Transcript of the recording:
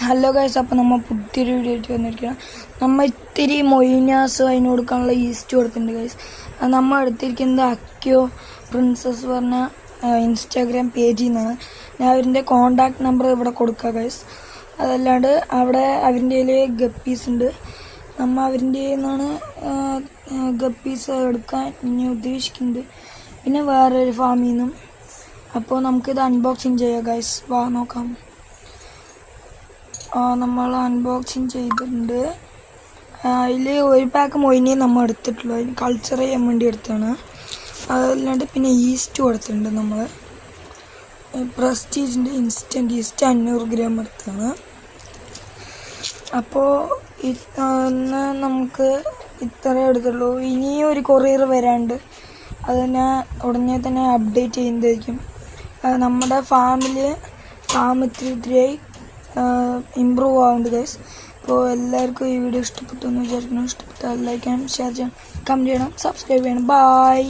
Hello guys, അപ്പോൾ നമ്മൾ പുതിയൊരു വീഡിയോ ആയിട്ട് വന്നിരിക്കുകയാണ്. നമ്മൾ ഇത്തിരി മൊയ്നാസ് അതിന് കൊടുക്കാനുള്ള ഈസ്റ്റ് കൊടുത്തിട്ടുണ്ട് ഗൈസ്. അത് നമ്മൾ എടുത്തിരിക്കുന്നത് അക്യോ പ്രിൻസസ് പറഞ്ഞ ഇൻസ്റ്റാഗ്രാം പേജിൽ നിന്നാണ്. ഞാൻ അവരിൻ്റെ കോണ്ടാക്ട് നമ്പർ ഇവിടെ കൊടുക്കുക ഗൈസ്. അതല്ലാണ്ട് അവിടെ അവരിൻ്റെ കയ്യിൽ ഗപ്പീസ് ഉണ്ട്. നമ്മൾ അവരിൻ്റെ നിന്നാണ് ഗപ്പീസ് എടുക്കാൻ ഇനി ഉദ്ദേശിക്കുന്നത്. പിന്നെ വേറൊരു ഫാമിൽ നിന്നും. അപ്പോൾ നമുക്കിത് അൺബോക്സിങ് ചെയ്യാം ഗൈസ്. വാ നോക്കാം. നമ്മൾ അൺബോക്സിങ് ചെയ്തിട്ടുണ്ട്. അതിൽ ഒരു പാക്ക് മൊയിനെ നമ്മൾ എടുത്തിട്ടുള്ളൂ. അതിന് കൾച്ചർ ചെയ്യാൻ വേണ്ടി എടുത്താണ്. അതല്ലാണ്ട് പിന്നെ ഈസ്റ്റ് കൊടുത്തിട്ടുണ്ട്. നമ്മൾ പ്രസ്റ്റീജിൻ്റെ ഇൻസ്റ്റൻറ്റ് ഈസ്റ്റ് 500 ഗ്രാം എടുത്താണ്. അപ്പോൾ ഇന്ന് നമുക്ക് ഇത്ര എടുത്തുള്ളൂ. ഇനിയും ഒരു കൊറിയർ വരാണ്ട് അത് ഞാൻ ഉടനെ തന്നെ അപ്ഡേറ്റ് ചെയ്യുന്നതായിരിക്കും. നമ്മുടെ ഫാം ഇത്തിരി ഇമ്പ്രൂവ് ആവുന്നുണ്ട് ഗൈസ്. അപ്പോൾ എല്ലാവർക്കും ഈ വീഡിയോ ഇഷ്ടപ്പെട്ടു എന്ന് വിചാരിക്കുന്നു. ഇഷ്ടപ്പെട്ടാൽ ലൈക്ക് ചെയ്യണം, ഷെയർ ചെയ്യണം, കമൻറ്റ് ചെയ്യണം, സബ്സ്ക്രൈബ് ചെയ്യണം. ബൈ.